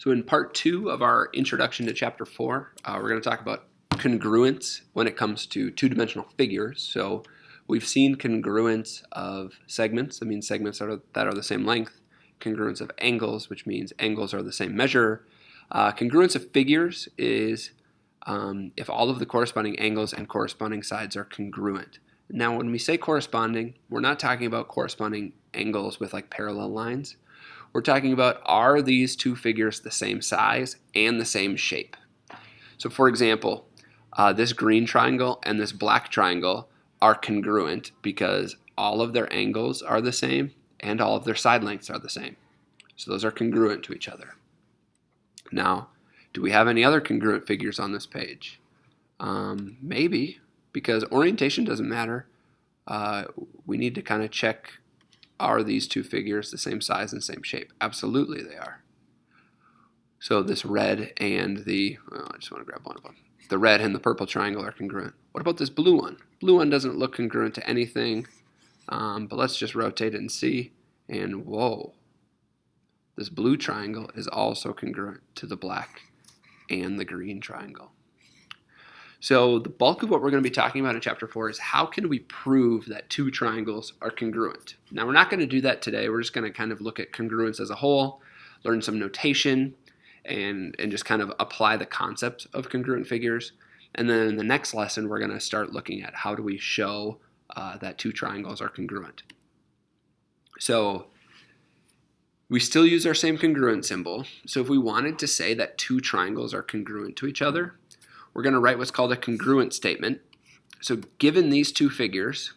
So in part 2 of our introduction to chapter 4, we're going to talk about congruence when it comes to two-dimensional figures. So we've seen congruence of segments, that means segments that are the same length. Congruence of angles, which means angles are the same measure. Congruence of figures is if all of the corresponding angles and corresponding sides are congruent. Now when we say corresponding, we're not talking about corresponding angles with like parallel lines. We're talking about, are these two figures the same size and the same shape? So for example, this green triangle and this black triangle are congruent because all of their angles are the same and all of their side lengths are the same. So those are congruent to each other. Now, do we have any other congruent figures on this page? Maybe, because orientation doesn't matter. We need to kind of check, are these two figures the same size and same shape? Absolutely they are. So this red and I just want to grab one of them. The red and the purple triangle are congruent. What about this blue one? Blue one doesn't look congruent to anything, but let's just rotate it and see. And whoa, this blue triangle is also congruent to the black and the green triangle. So the bulk of what we're going to be talking about in chapter 4 is how can we prove that two triangles are congruent. Now we're not going to do that today. We're just going to kind of look at congruence as a whole, learn some notation, and just kind of apply the concept of congruent figures. And then in the next lesson, we're going to start looking at how do we show that two triangles are congruent. So we still use our same congruent symbol. So if we wanted to say that two triangles are congruent to each other, we're going to write what's called a congruent statement. So given these two figures,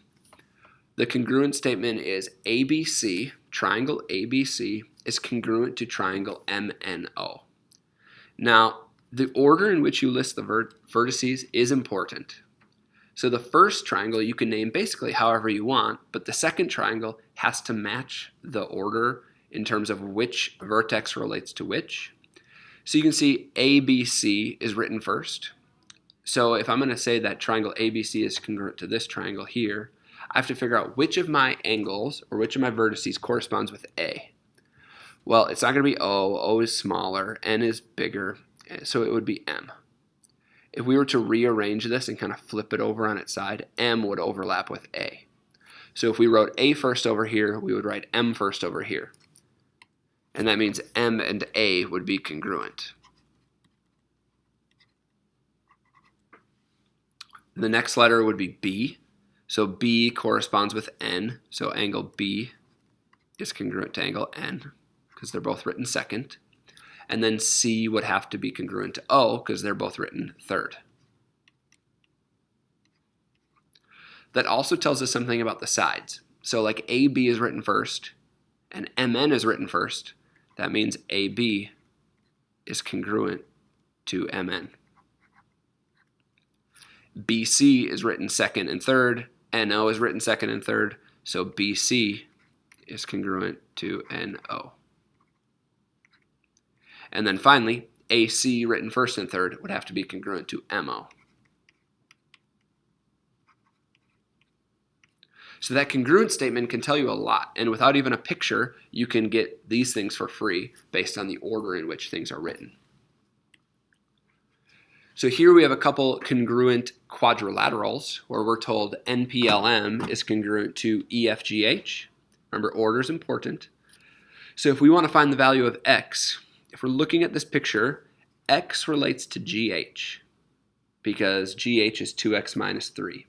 the congruent statement is ABC, triangle ABC, is congruent to triangle MNO. Now, the order in which you list the vertices is important. So the first triangle you can name basically however you want, but the second triangle has to match the order in terms of which vertex relates to which. So you can see ABC is written first. So if I'm going to say that triangle ABC is congruent to this triangle here, I have to figure out which of my angles or which of my vertices corresponds with A. Well, it's not going to be O. O is smaller, N is bigger, so it would be M. If we were to rearrange this and kind of flip it over on its side, M would overlap with A. So if we wrote A first over here, we would write M first over here. And that means M and A would be congruent. The next letter would be B. So B corresponds with N. So angle B is congruent to angle N because they're both written second. And then C would have to be congruent to O because they're both written third. That also tells us something about the sides. So like AB is written first and MN is written first. That means AB is congruent to MN. BC is written second and third, NO is written second and third, so BC is congruent to NO. And then finally, AC written first and third would have to be congruent to MO. So that congruent statement can tell you a lot, and without even a picture, you can get these things for free based on the order in which things are written. So here we have a couple congruent quadrilaterals where we're told NPLM is congruent to EFGH. Remember, order is important. So if we want to find the value of X, if we're looking at this picture, X relates to GH because GH is 2X minus 3.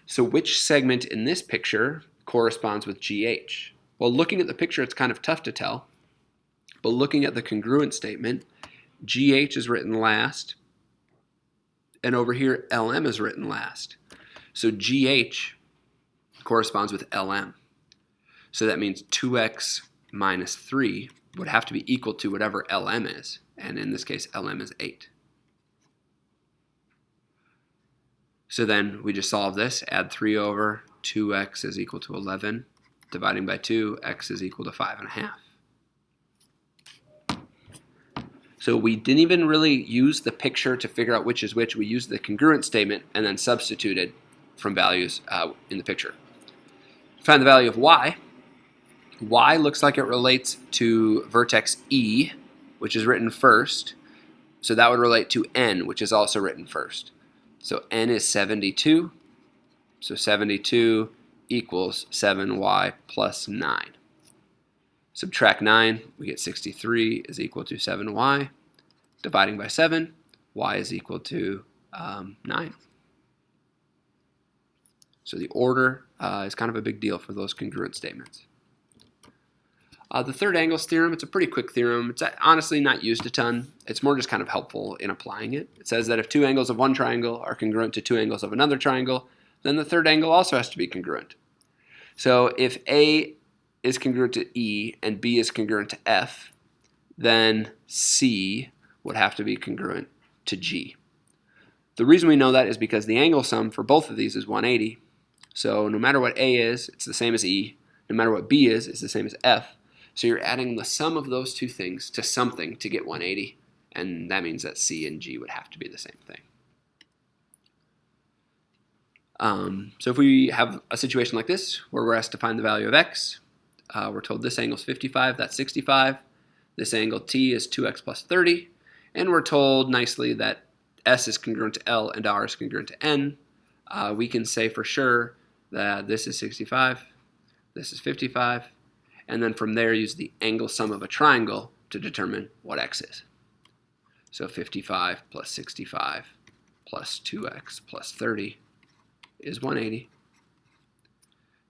So which segment in this picture corresponds with GH? Well, looking at the picture, it's kind of tough to tell. But looking at the congruent statement, GH is written last. And over here, LM is written last. So GH corresponds with LM. So that means 2X minus 3 would have to be equal to whatever LM is. And in this case, LM is 8. So then we just solve this. Add 3 over. 2X is equal to 11. Dividing by 2, X is equal to 5.5. So we didn't even really use the picture to figure out which is which. We used the congruent statement and then substituted from values in the picture. Find the value of Y. Y looks like it relates to vertex E which is written first. So that would relate to n, which is also written first. So n is 72. So 72 equals 7y plus 9. Subtract 9, we get 63 is equal to 7y. Dividing by 7, y is equal to 9. So the order is kind of a big deal for those congruent statements. The third angles theorem, it's a pretty quick theorem. It's honestly not used a ton. It's more just kind of helpful in applying it. It says that if two angles of one triangle are congruent to two angles of another triangle, then the third angle also has to be congruent. So if A is congruent to E and B is congruent to F, then C would have to be congruent to G. The reason we know that is because the angle sum for both of these is 180. So no matter what A is, it's the same as E. No matter what B is, it's the same as F. So you're adding the sum of those two things to something to get 180, and that means that C and G would have to be the same thing. So if we have a situation like this, where we're asked to find the value of x, we're told this angle is 55, that's 65. This angle T is 2x plus 30, and we're told nicely that S is congruent to L and R is congruent to N. We can say for sure that this is 65, this is 55, and then from there use the angle sum of a triangle to determine what x is. So 55 plus 65 plus 2x plus 30 is 180.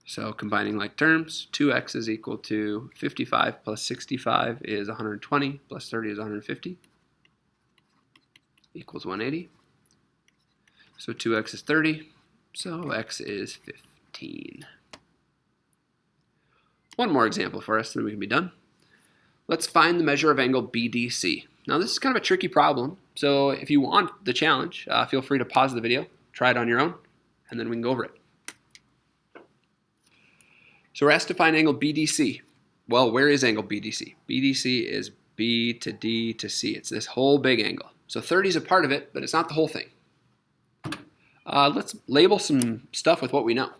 So combining like terms, 2x is equal to 55 plus 65 is 120 plus 30 is 150 equals 180. So 2x is 30, so x is 15. One more example for us, then we can be done. Let's find the measure of angle BDC. Now this is kind of a tricky problem, so if you want the challenge, feel free to pause the video, try it on your own, and then we can go over it. So we're asked to find angle BDC. Well, where is angle BDC? BDC is B to D to C. It's this whole big angle. So 30 is a part of it, but it's not the whole thing. Let's label some stuff with what we know.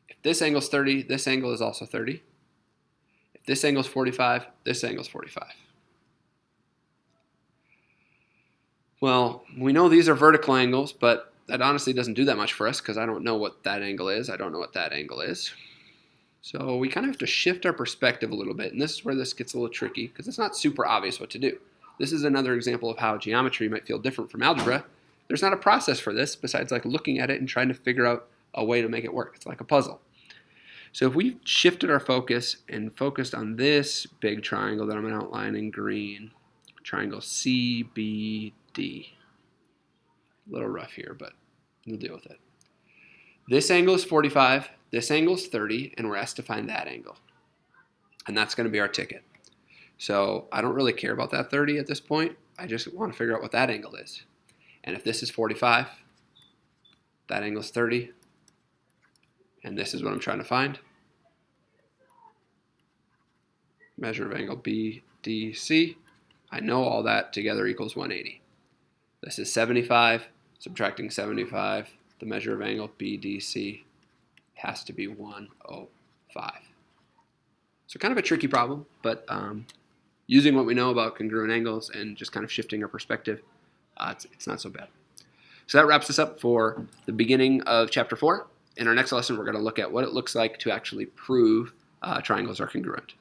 If this angle is 30, this angle is also 30. If this angle is 45, this angle is 45. Well, we know these are vertical angles, but that honestly doesn't do that much for us because I don't know what that angle is. I don't know what that angle is. So we kind of have to shift our perspective a little bit, and this is where this gets a little tricky because it's not super obvious what to do. This is another example of how geometry might feel different from algebra. There's not a process for this besides like looking at it and trying to figure out a way to make it work. It's like a puzzle. So if we shifted our focus and focused on this big triangle that I'm going to outline in green, triangle CBD. A little rough here, but we'll deal with it. This angle is 45, this angle is 30, and we're asked to find that angle. And that's going to be our ticket. So I don't really care about that 30 at this point. I just want to figure out what that angle is. And if this is 45, that angle is 30, and this is what I'm trying to find. Measure of angle BDC. I know all that together equals 180. This is 75, subtracting 75. The measure of angle BDC has to be 105. So kind of a tricky problem, but using what we know about congruent angles and just kind of shifting our perspective, it's not so bad. So that wraps us up for the beginning of chapter 4. In our next lesson, we're going to look at what it looks like to actually prove triangles are congruent.